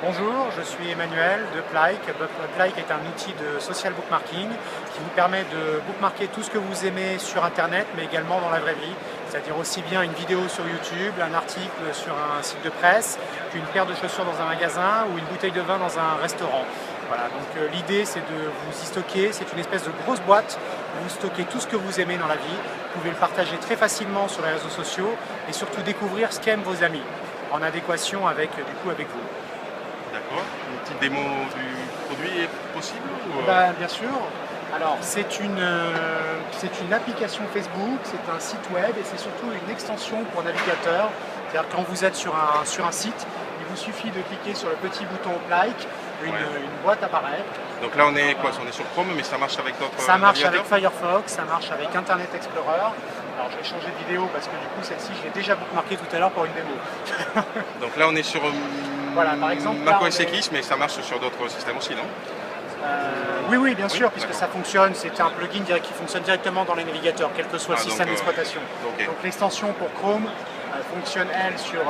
Bonjour, je suis Emmanuel de Plike. Plike est un outil de social bookmarking qui vous permet de bookmarker tout ce que vous aimez sur Internet, mais également dans la vraie vie. C'est-à-dire aussi bien une vidéo sur YouTube, un article sur un site de presse, qu'une paire de chaussures dans un magasin ou une bouteille de vin dans un restaurant. Voilà, donc l'idée c'est de vous y stocker, c'est une espèce de grosse boîte où vous stockez tout ce que vous aimez dans la vie. Vous pouvez le partager très facilement sur les réseaux sociaux et surtout découvrir ce qu'aiment vos amis, en adéquation avec vous. D'accord. Une petite démo du produit est possible ou... Bien sûr. Alors c'est une application Facebook, c'est un site web et c'est surtout une extension pour navigateur. C'est-à-dire quand vous êtes sur un site, il vous suffit de cliquer sur le petit bouton Like, une boîte apparaît. Donc là on est quoi? On est sur Chrome, mais ça marche avec d'autres Ça marche navigateurs? avec Firefox, ça marche avec Internet Explorer. Alors je vais changer de vidéo parce que du coup celle-ci je l'ai déjà bookmarkée tout à l'heure pour une démo. Donc là on est sur Voilà, par exemple, Mac là, OS X, mais ça marche sur d'autres systèmes aussi, non? Oui, bien sûr, puisque ça fonctionne, c'est un plugin qui fonctionne directement dans les navigateurs, quel que soit le système d'exploitation. Okay. Donc l'extension pour Chrome fonctionne elle sur,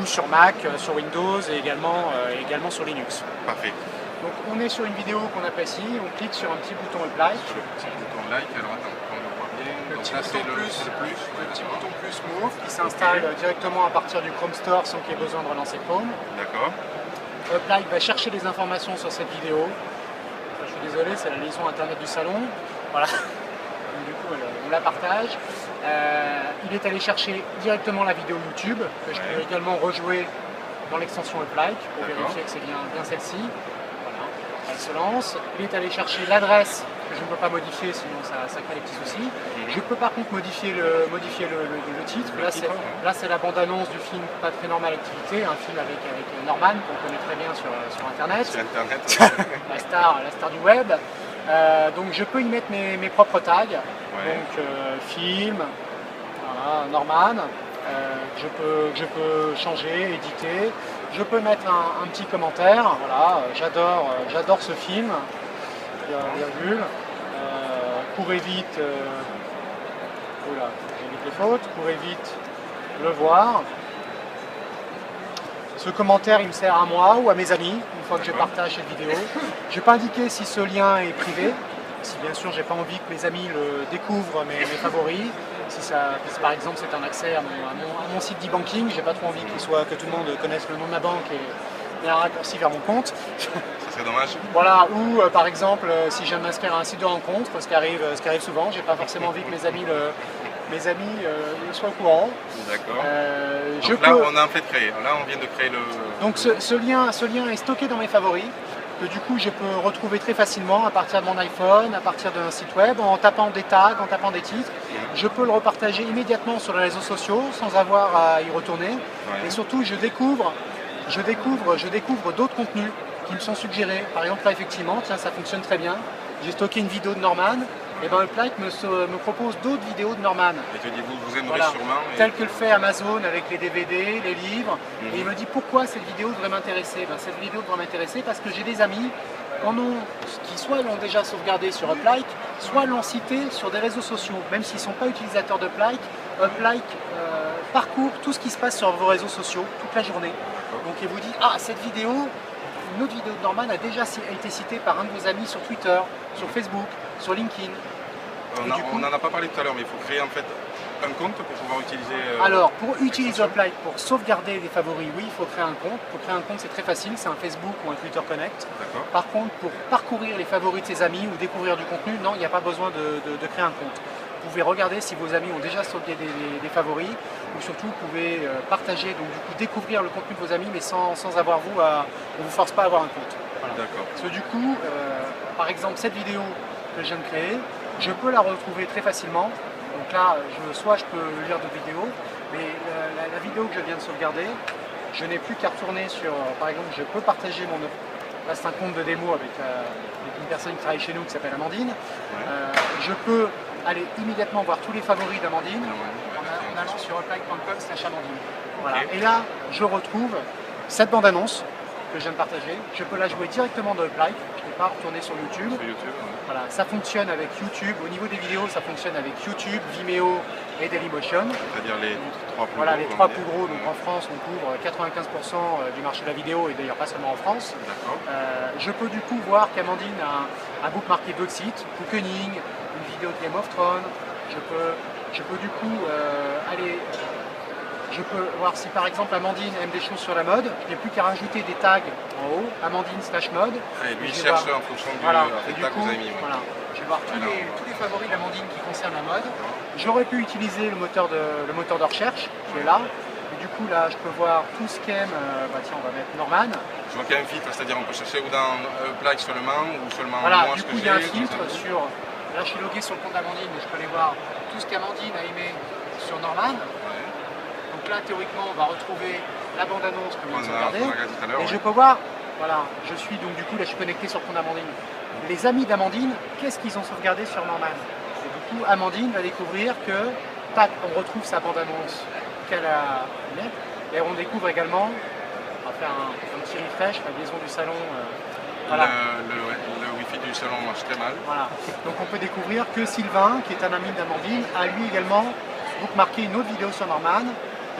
sur Mac, sur Windows et également sur Linux. Parfait. Donc on est sur une vidéo qu'on apprécie, on clique sur un petit bouton Like. Sur le petit bouton Like, alors attends, on le voit bien. Le Donc petit là bouton c'est plus, le petit bouton plus Move qui s'installe directement à partir du Chrome Store sans qu'il y ait besoin de relancer Chrome. D'accord. Like va chercher les informations sur cette vidéo. Je suis désolé, c'est la liaison internet du salon. Voilà. Du coup, on la partage. Il est allé chercher directement la vidéo YouTube, que je peux également rejouer dans l'extension Like pour vérifier que c'est bien celle-ci. Voilà. Elle se lance. Il est allé chercher l'adresse que je ne peux pas modifier, sinon ça crée des petits soucis. Je peux par contre modifier le titre. Là, c'est la bande-annonce du film Pas très normal activité, un film avec Norman, qu'on connaît très bien sur Internet. Sur Internet. la star du web. Donc je peux y mettre mes propres tags. Donc film, voilà, Norman. Je peux changer, éditer. Je peux mettre un petit commentaire. Voilà, j'adore ce film. Virgule. Courez vite. Oula, j'évite les fautes. Courez vite le voir. Ce commentaire, il me sert à moi ou à mes amis, une fois que je partage cette vidéo. Je ne vais pas indiquer si ce lien est privé, si bien sûr j'ai pas envie que mes amis le découvrent, mes favoris. Si par exemple c'est un accès à mon site d'e-banking, j'ai pas trop envie que tout le monde connaisse le nom de ma banque et un raccourci vers mon compte. Ça serait dommage. Voilà, ou par exemple si je viens de m'inscrire à un site de rencontre, ce qui arrive souvent, j'ai pas forcément envie que mes amis soient au courant. D'accord. Donc là, on a en fait créé. Là, on vient de créer le... Donc ce lien est stocké dans mes favoris, que du coup je peux retrouver très facilement à partir de mon iPhone, à partir d'un site web, en tapant des tags, en tapant des titres. Je peux le repartager immédiatement sur les réseaux sociaux sans avoir à y retourner. Et surtout, je découvre d'autres contenus qui me sont suggérés. Par exemple, là, effectivement, tiens, ça fonctionne très bien. J'ai stocké une vidéo de Norman. Et le Plike me propose d'autres vidéos de Norman. Et te dit, vous aimerez sûrement. Tel que le fait Amazon avec les DVD, les livres. Et il me dit pourquoi cette vidéo devrait m'intéresser. Cette vidéo devrait m'intéresser parce que j'ai des amis qui soit l'ont déjà sauvegardé sur Uplike, soit l'ont cité sur des réseaux sociaux. Même s'ils ne sont pas utilisateurs de Uplike, Uplike parcourt tout ce qui se passe sur vos réseaux sociaux toute la journée. Donc il vous dit, cette vidéo, une autre vidéo de Norman a déjà été citée par un de vos amis sur Twitter, sur Facebook, sur LinkedIn. On n'en a pas parlé tout à l'heure, mais il faut créer en fait un compte pour pouvoir utiliser... Alors, pour utiliser Uplike, pour sauvegarder les favoris, oui, il faut créer un compte. Pour créer un compte, c'est très facile, c'est un Facebook ou un Twitter Connect. Par contre, pour parcourir les favoris de ses amis ou découvrir du contenu, non, il n'y a pas besoin de créer un compte. Vous pouvez regarder si vos amis ont déjà sauvegardé des favoris, ou surtout vous pouvez partager, donc du coup découvrir le contenu de vos amis, mais sans avoir on ne vous force pas à avoir un compte. Voilà. D'accord. Parce que du coup, par exemple, cette vidéo que je viens de créer, je peux la retrouver très facilement. Donc là, soit je peux lire d'autres vidéos, mais la vidéo que je viens de sauvegarder, je n'ai plus qu'à retourner sur, par exemple, je peux partager là c'est un compte de démo avec une personne qui travaille chez nous qui s'appelle Amandine. Je peux aller immédiatement voir tous les favoris d'Amandine en allant sur uplike.com/Amandine. Voilà. Et là, je retrouve cette bande-annonce que je viens de partager. Je peux la jouer directement de Uplight, je ne vais pas retourner sur YouTube. Sur YouTube, ouais. Voilà, ça fonctionne avec YouTube. Au niveau des vidéos, ça fonctionne avec YouTube, Vimeo et Dailymotion. C'est-à-dire les trois plus Voilà, gros. les trois plus gros. Donc en France, on couvre 95% du marché de la vidéo et d'ailleurs pas seulement en France. D'accord. Je peux du coup voir qu'Amandine a un bookmarké d'autres sites, Cookening, une vidéo de Game of Thrones. Je peux du coup je peux voir si par exemple Amandine aime des choses sur la mode. Je n'ai plus qu'à rajouter des tags en haut, Amandine/mode. Et lui, il cherche en fonction du voilà, tag que vous avez mis. Ouais. Voilà. Je vais voir tous les favoris d'Amandine qui concernent la mode. J'aurais pu utiliser le moteur de recherche qui est là. Et du coup là, je peux voir tout ce qu'aime. Tiens, on va mettre Norman. Je vois qu'il y a un filtre, c'est-à-dire on peut chercher ou dans Uplight seulement ou seulement voilà, moi du ce coup que il y a un j'ai, filtre sur. Là, je suis logué sur le compte d'Amandine, mais je peux aller voir tout ce qu'Amandine a aimé sur Norman. Ouais. Donc là, théoriquement, on va retrouver la bande-annonce que On vient de a regarder. regardé tout à l'heure. Et je peux voir, voilà, je suis donc du coup, là, je suis connecté sur le compte d'Amandine. Les amis d'Amandine, qu'est-ce qu'ils ont sauvegardé sur Norman? Et du coup, Amandine va découvrir que, tac, on retrouve sa bande-annonce qu'elle a mise. Et on découvre également, on va faire un petit refresh, la liaison du salon. Voilà. Le Wi-Fi du salon marche très mal. Voilà. Donc on peut découvrir que Sylvain, qui est un ami d'Amandine, a lui également bookmarké une autre vidéo sur Norman.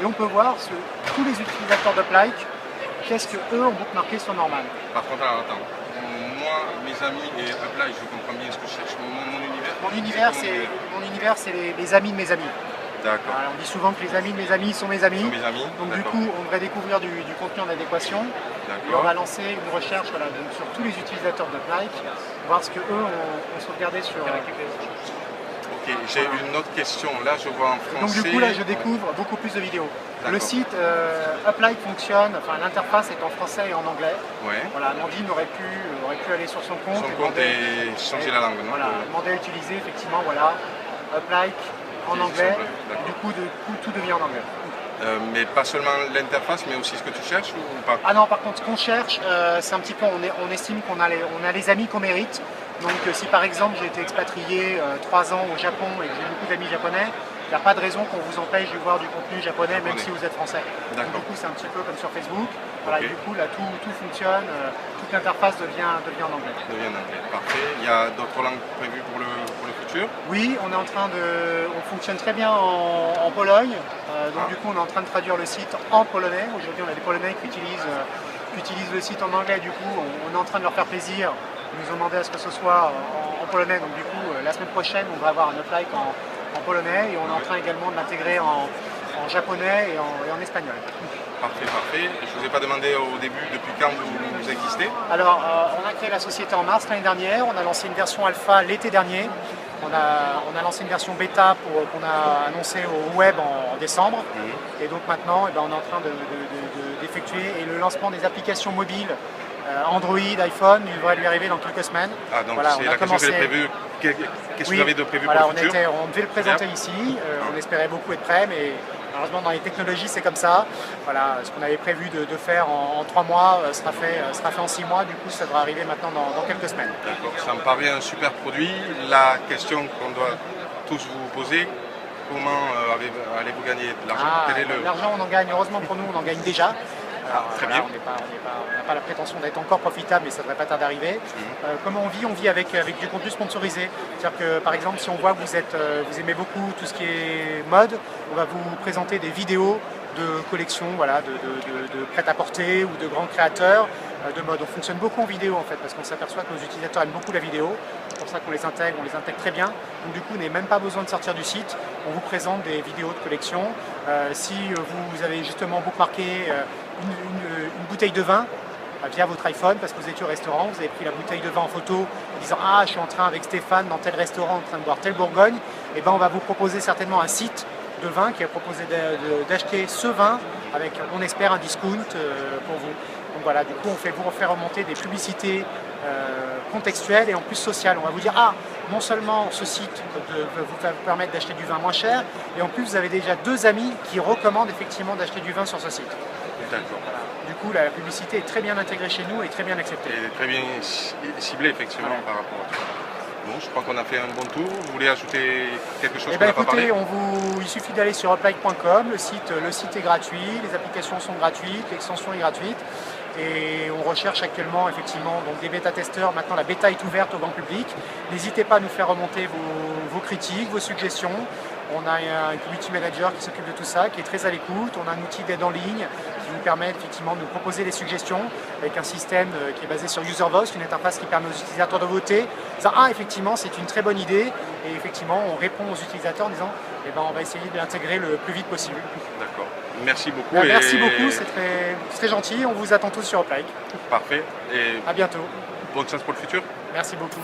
Et on peut voir tous les utilisateurs d'Uplight, qu'est-ce qu'eux ont bookmarké sur Norman. Par contre, alors attends, moi, mes amis et Uplight, je comprends bien ce que je cherche. Mon univers. Mon univers, c'est les amis de mes amis. D'accord. On dit souvent que les amis de mes amis sont mes amis. Sont mes amis. Donc du coup, on devrait découvrir du contenu en adéquation. Et on va lancer une recherche donc sur tous les utilisateurs d'Uplight, voir ce qu'eux ont sauvegardé sur. Ok, j'ai une autre question. Là, je vois en français. Donc du coup, là, je découvre beaucoup plus de vidéos. Le site Uplight fonctionne, enfin l'interface est en français et en anglais. Ouais. Voilà, Amandine aurait pu aller sur son compte. Et changer la langue, non? Voilà, demander à utiliser effectivement, voilà, Uplight en anglais. Du coup, tout devient en anglais. Mais pas seulement l'interface, mais aussi ce que tu cherches ou pas? Ah non, par contre, ce qu'on cherche, c'est un petit peu, on estime qu'on a les amis qu'on mérite. Donc si par exemple j'ai été expatrié 3 ans au Japon et que j'ai beaucoup d'amis japonais, il n'y a pas de raison qu'on vous empêche de voir du contenu japonais même si vous êtes français. Donc du coup c'est un petit peu comme sur Facebook. Voilà, et du coup là tout fonctionne, toute l'interface devient en anglais. Devient en anglais, parfait. Il y a d'autres langues prévues pour le futur? Oui, on fonctionne très bien en Pologne. Donc du coup on est en train de traduire le site en polonais. Aujourd'hui on a des Polonais qui utilisent le site en anglais. Du coup on est en train de leur faire plaisir. Ils nous ont demandé à ce que ce soit en polonais, donc du coup la semaine prochaine on va avoir un Uplight en polonais et on est en train également de l'intégrer en japonais et en espagnol. Parfait, parfait. Je ne vous ai pas demandé au début depuis quand vous existez. Alors on a créé la société en mars l'année dernière, on a lancé une version alpha l'été dernier, on a lancé une version bêta qu'on a annoncée au web en décembre. Et donc maintenant on est en train d'effectuer le lancement des applications mobiles Android, iPhone, il devrait lui arriver dans quelques semaines. Ah, donc voilà, c'est la question que j'ai prévue. Qu'est-ce que vous avez de prévu pour le futur? On devait le présenter ici, on espérait beaucoup être prêt, mais malheureusement dans les technologies c'est comme ça. Voilà, ce qu'on avait prévu de faire en 3 mois sera fait en 6 mois, du coup ça devrait arriver maintenant dans quelques semaines. D'accord, ça me paraît un super produit. La question qu'on doit tous vous poser, comment allez-vous gagner de l'argent? L'argent on en gagne, heureusement pour nous on en gagne déjà. Alors, très voilà, bien. On n'a pas la prétention d'être encore profitable, mais ça ne devrait pas tarder d'arriver. Comment on vit? On vit avec du contenu sponsorisé. C'est-à-dire que par exemple, si on voit que vous aimez beaucoup tout ce qui est mode, on va vous présenter des vidéos de collections, voilà, de prêt-à-porter ou de grands créateurs de mode. On fonctionne beaucoup en vidéo en fait, parce qu'on s'aperçoit que nos utilisateurs aiment beaucoup la vidéo. C'est pour ça qu'on les intègre très bien. Donc du coup, on n'a même pas besoin de sortir du site. On vous présente des vidéos de collection. Si vous avez justement bookmarké une bouteille de vin via votre iPhone parce que vous étiez au restaurant, vous avez pris la bouteille de vin en photo en disant « Ah, je suis en train avec Stéphane dans tel restaurant en train de boire telle Bourgogne », et ben on va vous proposer certainement un site de vin qui va proposer d'acheter ce vin avec, on espère, un discount pour vous. Donc voilà, du coup, on vous fait remonter des publicités contextuelles et en plus sociales. On va vous dire, ah, non seulement ce site va vous permettre d'acheter du vin moins cher, et en plus, vous avez déjà 2 amis qui recommandent effectivement d'acheter du vin sur ce site. D'accord. Voilà. Du coup, la publicité est très bien intégrée chez nous et très bien acceptée. Et très bien ciblée, effectivement, par rapport à tout ça. Bon, je crois qu'on a fait un bon tour. Vous voulez ajouter quelque chose qu'on n'a pas parlé? Il suffit d'aller sur uplight.com, le site est gratuit, les applications sont gratuites, l'extension est gratuite. Et on recherche actuellement effectivement donc des bêta-testeurs. Maintenant, la bêta est ouverte au grand public. N'hésitez pas à nous faire remonter vos critiques, vos suggestions. On a un community manager qui s'occupe de tout ça, qui est très à l'écoute. On a un outil d'aide en ligne qui nous permet effectivement de nous proposer des suggestions avec un système qui est basé sur UserVoice, une interface qui permet aux utilisateurs de voter. Effectivement, c'est une très bonne idée. Et effectivement, on répond aux utilisateurs en disant on va essayer de l'intégrer le plus vite possible. D'accord. Merci beaucoup. Merci beaucoup, c'est très gentil. On vous attend tous sur Uplike. Parfait. Et à bientôt. Bonne chance pour le futur. Merci beaucoup.